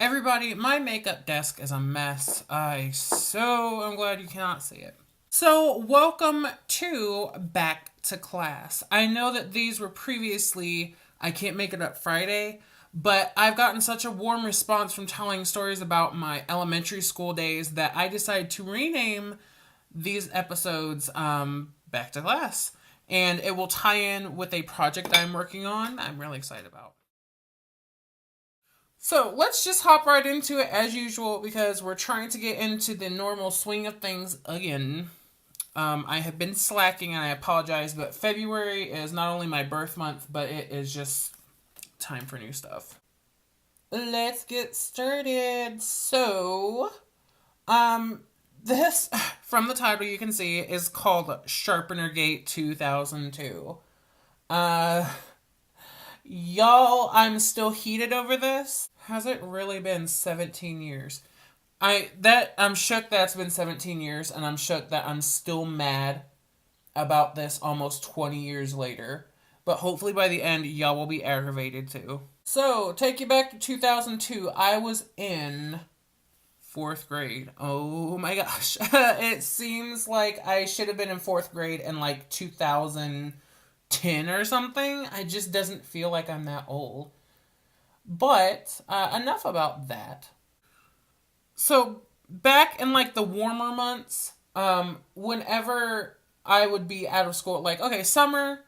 Everybody, my makeup desk is a mess. I'm glad you cannot see it. So, welcome to Back to Class. I know that these were previously I Can't Make It Up Friday, but I've gotten such a warm response from telling stories about my elementary school days that I decided to rename these episodes Back to Class. And it will tie in with a project I'm working on I'm really excited about. So let's just hop right into it as usual because we're trying to get into the normal swing of things again. I have been slacking and I apologize, but February is not only my birth month, but it is just time for new stuff. Let's get started. So, this, from the title you can see, is called Sharpener Gate 2002. Y'all, I'm still heated over this. Has it really been 17 years? I'm shook that it's been 17 years, and I'm shook that I'm still mad about this almost 20 years later. But hopefully by the end, y'all will be aggravated too. So, take you back to 2002. I was in fourth grade. Oh my gosh. It seems like I should have been in fourth grade in like 2010 or something. It just doesn't feel like I'm that old. But enough about that. So back in like the warmer months, whenever I would be out of school, like okay, summer,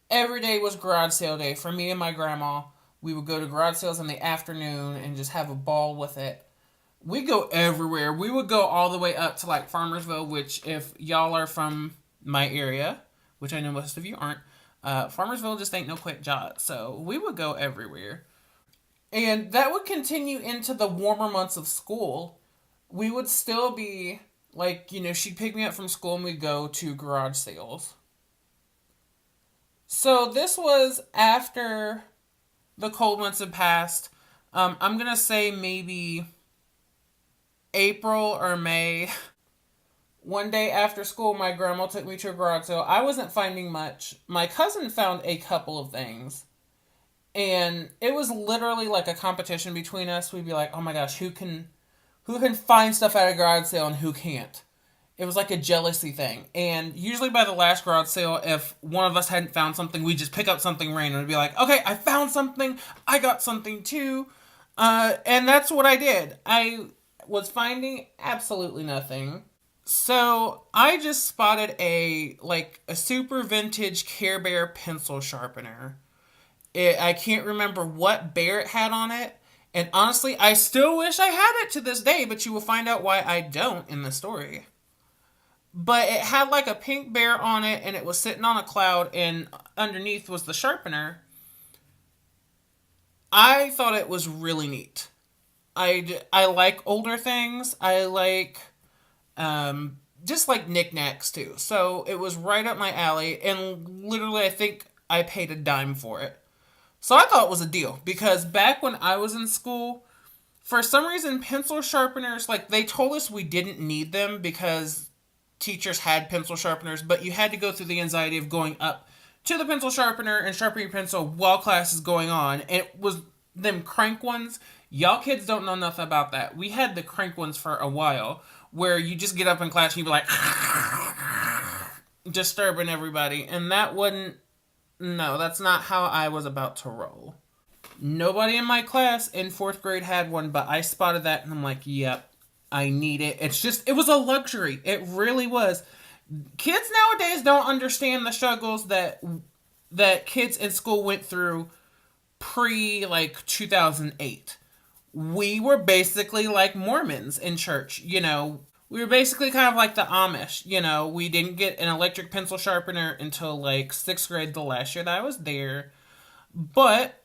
every day was garage sale day for me and my grandma. We would go to garage sales in the afternoon and just have a ball with it. We go everywhere. We would go all the way up to like Farmersville, which if y'all are from my area, which I know most of you aren't, Farmersville just ain't no quick jaught. So we would go everywhere. And that would continue into the warmer months of school. We would still be, like, she'd pick me up from school and we'd go to garage sales. So this was after the cold months had passed. I'm going to say maybe April or May. One day after school, my grandma took me to a garage sale. I wasn't finding much. My cousin found a couple of things. And it was literally like a competition between us. We'd be like, oh my gosh, who can find stuff at a garage sale and who can't? It was like a jealousy thing. And usually by the last garage sale, if one of us hadn't found something, we'd just pick up something random and be like, okay, I found something. I got something too. And that's what I did. I was finding absolutely nothing. So I just spotted a super vintage Care Bear pencil sharpener. I can't remember what bear it had on it. And honestly, I still wish I had it to this day, but you will find out why I don't in the story. But it had like a pink bear on it, and it was sitting on a cloud, and underneath was the sharpener. I thought it was really neat. I like older things. I like just like knickknacks too. So it was right up my alley, and literally I think I paid a dime for it. So I thought it was a deal because back when I was in school, for some reason, pencil sharpeners, like they told us we didn't need them because teachers had pencil sharpeners, but you had to go through the anxiety of going up to the pencil sharpener and sharpening your pencil while class is going on. And it was them crank ones. Y'all kids don't know nothing about that. We had the crank ones for a while where you just get up in class and you'd be like disturbing everybody. And that wouldn't. No, that's not how I was about to roll. Nobody in my class in fourth grade had one, but I spotted that and I'm like, yep, I need it. It was a luxury. It really was. Kids nowadays don't understand the struggles that kids in school went through pre 2008. We were basically like Mormons in church, We were basically kind of like the Amish, We didn't get an electric pencil sharpener until like sixth grade, the last year that I was there. But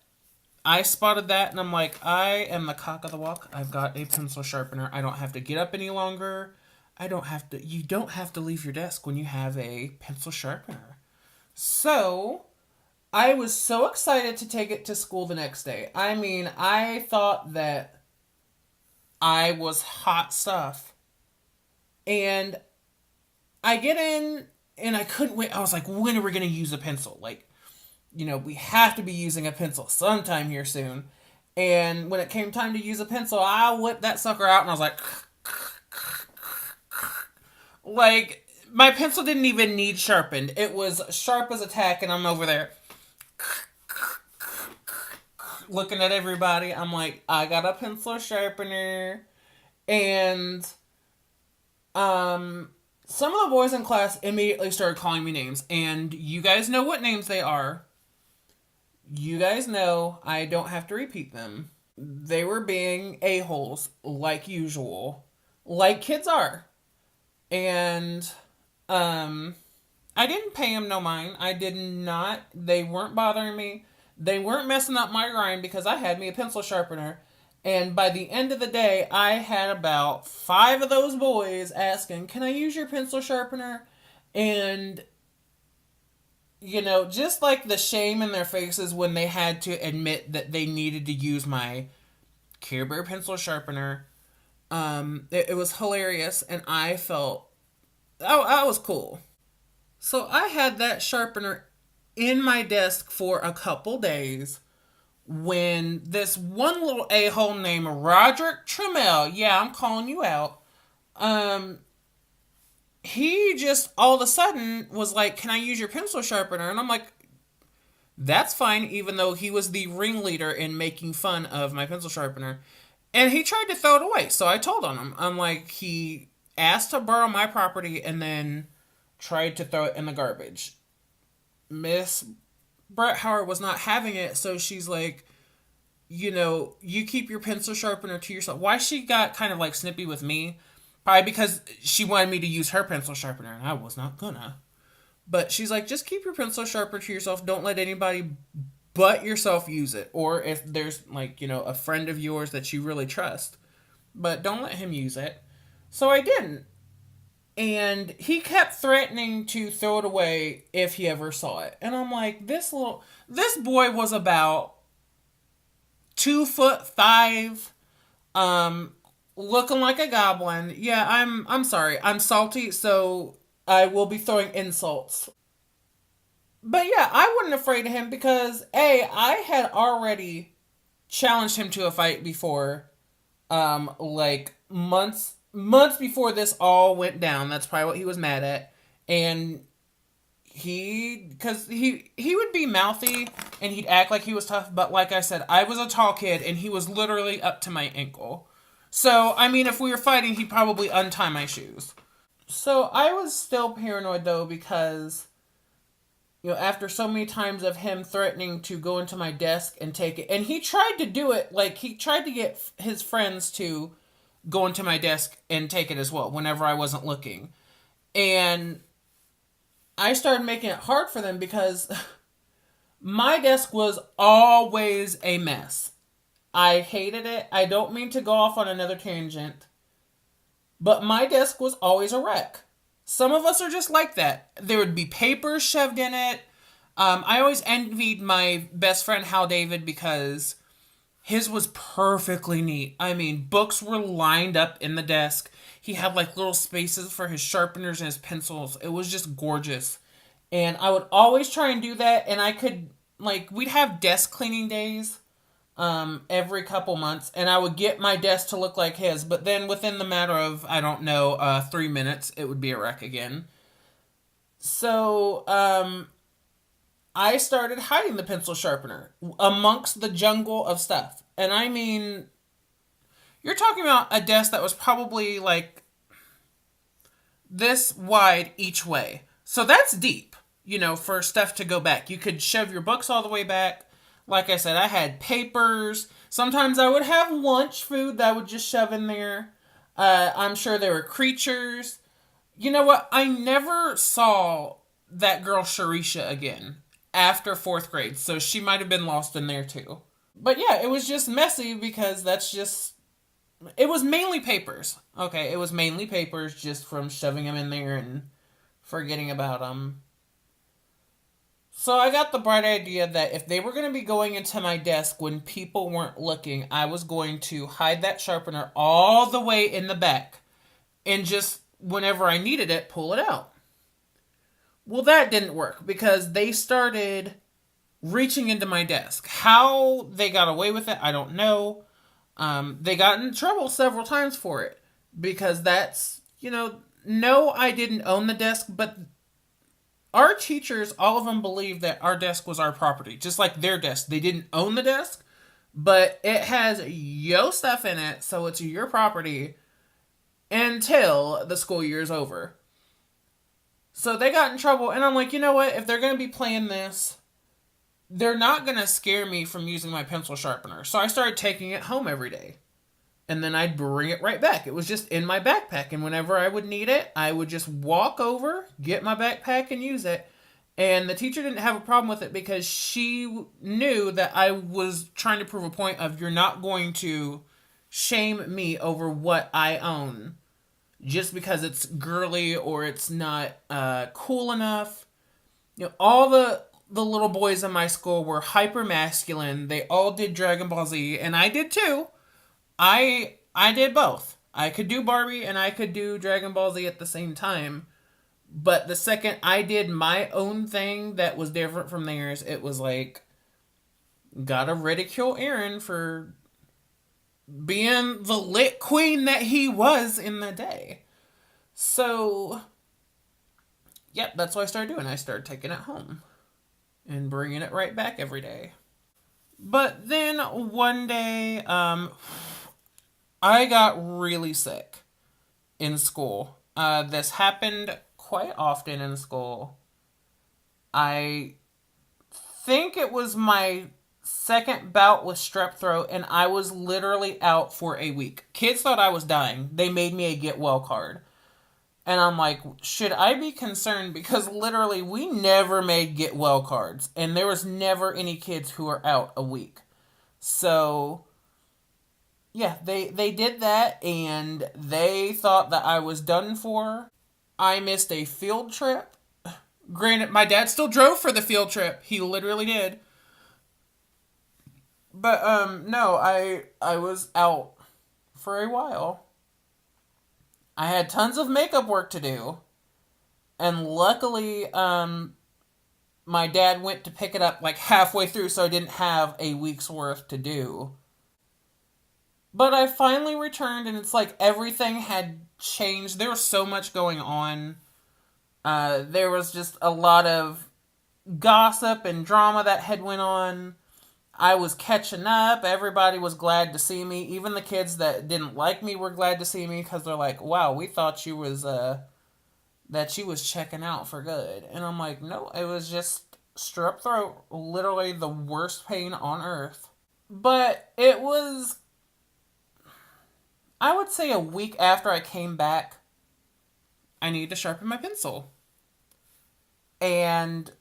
I spotted that and I'm like, I am the cock of the walk. I've got a pencil sharpener. I don't have to get up any longer. You don't have to leave your desk when you have a pencil sharpener. So I was so excited to take it to school the next day. I mean, I thought that I was hot stuff. And I get in and I couldn't wait. I was like, when are we going to use a pencil? We have to be using a pencil sometime here soon. And when it came time to use a pencil, I whipped that sucker out and I was like, my pencil didn't even need sharpened. It was sharp as a tack, and I'm over there looking at everybody. I'm like, I got a pencil sharpener. And some of the boys in class immediately started calling me names. And you guys know what names they are. You guys know I don't have to repeat them. They were being a-holes, like usual. Like kids are. And I didn't pay them no mind. I did not. They weren't bothering me. They weren't messing up my grind because I had me a pencil sharpener. And by the end of the day, I had about 5 of those boys asking, can I use your pencil sharpener? And, you know, just like the shame in their faces when they had to admit that they needed to use my Care Bear pencil sharpener, it was hilarious, and I felt, oh, that was cool. So I had that sharpener in my desk for a couple days when this one little a-hole named Roderick Trammell, yeah, I'm calling you out, he just all of a sudden was like, can I use your pencil sharpener? And I'm like, that's fine, even though he was the ringleader in making fun of my pencil sharpener. And he tried to throw it away, so I told on him. I'm like, he asked to borrow my property and then tried to throw it in the garbage. Miss Brett Howard was not having it, so she's like, you know, you keep your pencil sharpener to yourself. Why she got kind of like snippy with me? Probably because she wanted me to use her pencil sharpener, and I was not gonna. But she's like, just keep your pencil sharpener to yourself. Don't let anybody but yourself use it. Or if there's, like, you know, a friend of yours that you really trust. But don't let him use it. So I didn't. And he kept threatening to throw it away if he ever saw it. And I'm like, this boy was about 2'5", looking like a goblin. Yeah, I'm sorry. I'm salty, so I will be throwing insults. But yeah, I wasn't afraid of him because I had already challenged him to a fight before, like months before this all went down. That's probably what he was mad at. And because he would be mouthy and he'd act like he was tough, but like I said, I was a tall kid and he was literally up to my ankle. So, I mean, if we were fighting, he'd probably untie my shoes. So I was still paranoid though because, you know, after so many times of him threatening to go into my desk and take it, and he tried to do it, like he tried to get his friends to go into my desk and take it as well whenever I wasn't looking. And I started making it hard for them because my desk was always a mess. I hated it. I don't mean to go off on another tangent, but my desk was always a wreck. Some of us are just like that. There would be papers shoved in it. I always envied my best friend Hal David because his was perfectly neat. I mean, books were lined up in the desk. He had like little spaces for his sharpeners and his pencils. It was just gorgeous. And I would always try and do that. And I could, like, we'd have desk cleaning days every couple months. And I would get my desk to look like his. But then within the matter of, I don't know, 3 minutes, it would be a wreck again. So, I started hiding the pencil sharpener amongst the jungle of stuff. And I mean, you're talking about a desk that was probably like this wide each way. So that's deep, you know, for stuff to go back. You could shove your books all the way back. Like I said, I had papers. Sometimes I would have lunch food that I would just shove in there. I'm sure there were creatures. You know what? I never saw that girl Sharisha again after 4th grade. So she might have been lost in there too. But yeah, it was just messy because that's just... It was mainly papers. Okay, it was mainly papers just from shoving them in there and forgetting about them. So I got the bright idea that if they were going to be going into my desk when people weren't looking, I was going to hide that sharpener all the way in the back and just, whenever I needed it, pull it out. Well, that didn't work because they started reaching into my desk. How they got away with it, I don't know. They got in trouble several times for it because that's, no, I didn't own the desk, but our teachers, all of them believed that our desk was our property, just like their desk. They didn't own the desk, but it has yo stuff in it, so it's your property until the school year is over. So they got in trouble, and I'm like, you know what? If they're going to be playing this, they're not going to scare me from using my pencil sharpener. So I started taking it home every day. And then I'd bring it right back. It was just in my backpack. And whenever I would need it, I would just walk over, get my backpack, and use it. And the teacher didn't have a problem with it because she knew that I was trying to prove a point of you're not going to shame me over what I own just because it's girly or it's not cool enough. All the little boys in my school were hyper masculine. They all did Dragon Ball Z, and I did too. I did both. I could do Barbie and I could do Dragon Ball Z at the same time. But the second I did my own thing that was different from theirs, it was like, gotta ridicule Aaron for being the lit queen that he was in the day. So, yep, that's what I started doing. I started taking it home and bringing it right back every day. But then one day, I got really sick in school. This happened quite often in school. I think it was my second bout with strep throat, and I was literally out for a week. Kids thought I was dying. They made me a get well card. And I'm like, should I be concerned? Because literally, we never made get well cards. And there was never any kids who were out a week. So, yeah, they did that, and they thought that I was done for. I missed a field trip. Granted, my dad still drove for the field trip. He literally did. But, no, I was out for a while. I had tons of makeup work to do. And luckily, my dad went to pick it up like halfway through, so I didn't have a week's worth to do. But I finally returned, and it's like everything had changed. There was so much going on. There was just a lot of gossip and drama that had went on. I was catching up. Everybody was glad to see me. Even the kids that didn't like me were glad to see me because they're like, wow, we thought you was, that you was checking out for good. And I'm like, no, it was just strep throat. Literally the worst pain on earth. But it was, I would say a week after I came back, I needed to sharpen my pencil. And,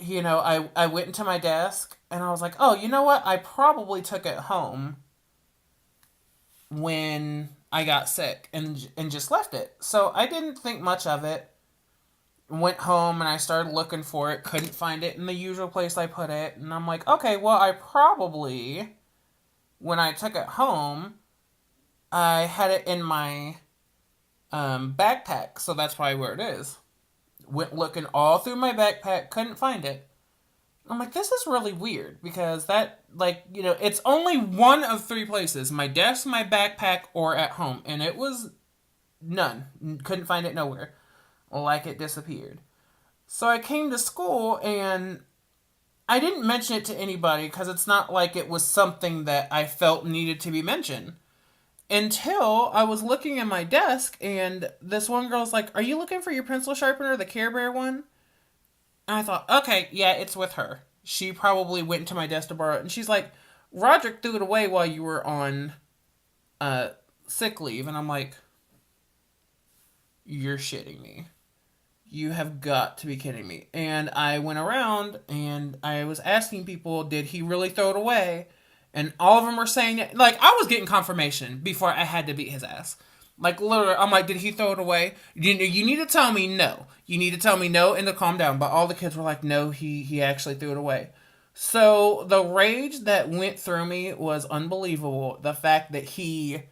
I went into my desk and I was like, oh, you know what? I probably took it home when I got sick and just left it. So I didn't think much of it. Went home and I started looking for it. Couldn't find it in the usual place I put it. And I'm like, okay, well, I probably, when I took it home, I had it in my backpack. So that's probably where it is. Went looking all through my backpack, couldn't find it. I'm like, this is really weird because that, it's only one of three places. My desk, my backpack, or at home. And it was none. Couldn't find it nowhere. Like it disappeared. So I came to school and I didn't mention it to anybody because it's not like it was something that I felt needed to be mentioned. Until I was looking at my desk and this one girl's like, are you looking for your pencil sharpener, the Care Bear one? And I thought, okay, yeah, it's with her. She probably went to my desk to borrow it. And she's like, Roderick threw it away while you were on sick leave. And I'm like, you're shitting me. You have got to be kidding me. And I went around and I was asking people, did he really throw it away? And all of them were saying it. Like, I was getting confirmation before I had to beat his ass. Like, literally, I'm like, did he throw it away? You need to tell me no. You need to tell me no and to calm down. But all the kids were like, no, he actually threw it away. So the rage that went through me was unbelievable. The fact that he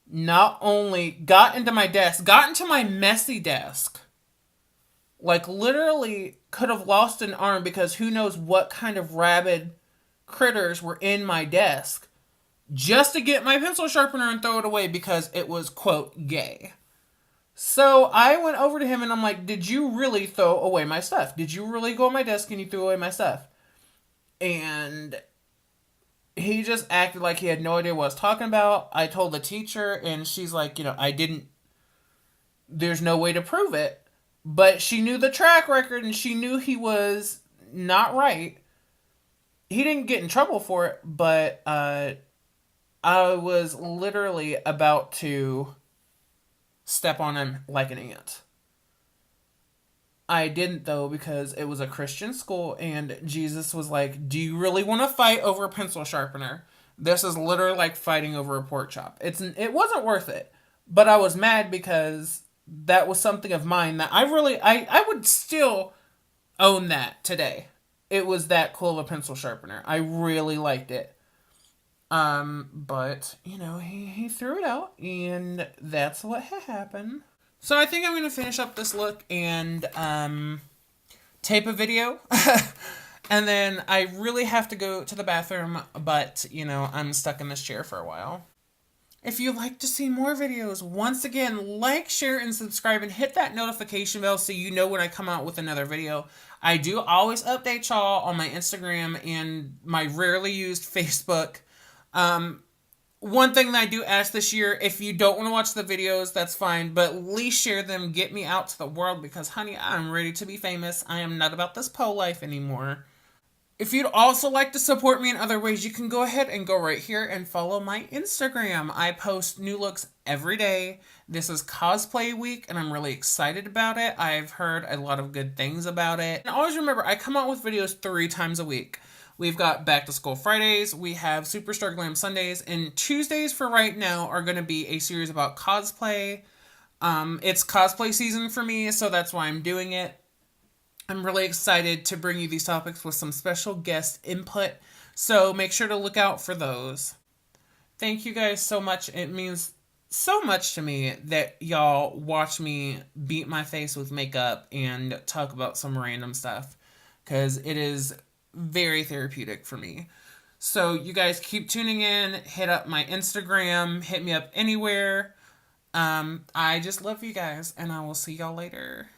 not only got into my desk, got into my messy desk. Like, literally, could have lost an arm because who knows what kind of rabid critters were in my desk just to get my pencil sharpener and throw it away because it was, quote, gay. So I went over to him and I'm like, did you really throw away my stuff? Did you really go on my desk and you threw away my stuff? And he just acted like he had no idea what I was talking about. I told the teacher and she's like, I didn't, there's no way to prove it. But she knew the track record and she knew he was not right. He didn't get in trouble for it, but I was literally about to step on him like an ant. I didn't though because it was a Christian school and Jesus was like, do you really want to fight over a pencil sharpener? This is literally like fighting over a pork chop. It wasn't worth it. But I was mad because that was something of mine that I would still own that today. It was that cool of a pencil sharpener. I really liked it. But, he threw it out, and that's what happened. So I think I'm going to finish up this look and, tape a video. And then I really have to go to the bathroom, but, I'm stuck in this chair for a while. If you'd like to see more videos, once again, like, share, and subscribe, and hit that notification bell so you know when I come out with another video. I do always update y'all on my Instagram and my rarely used Facebook. One thing that I do ask this year, if you don't want to watch the videos, that's fine, but at least share them, get me out to the world, because honey, I'm ready to be famous. I am not about this pole life anymore. If you'd also like to support me in other ways, you can go ahead and go right here and follow my Instagram. I post new looks every day. This is cosplay week, and I'm really excited about it. I've heard a lot of good things about it. And always remember, I come out with videos 3 times a week. We've got Back to School Fridays, we have Superstar Glam Sundays, and Tuesdays for right now are going to be a series about cosplay. It's cosplay season for me, so that's why I'm doing it. I'm really excited to bring you these topics with some special guest input, so make sure to look out for those. Thank you guys so much. It means so much to me that y'all watch me beat my face with makeup and talk about some random stuff, because it is very therapeutic for me. So you guys keep tuning in, hit up my Instagram, hit me up anywhere. I just love you guys, and I will see y'all later.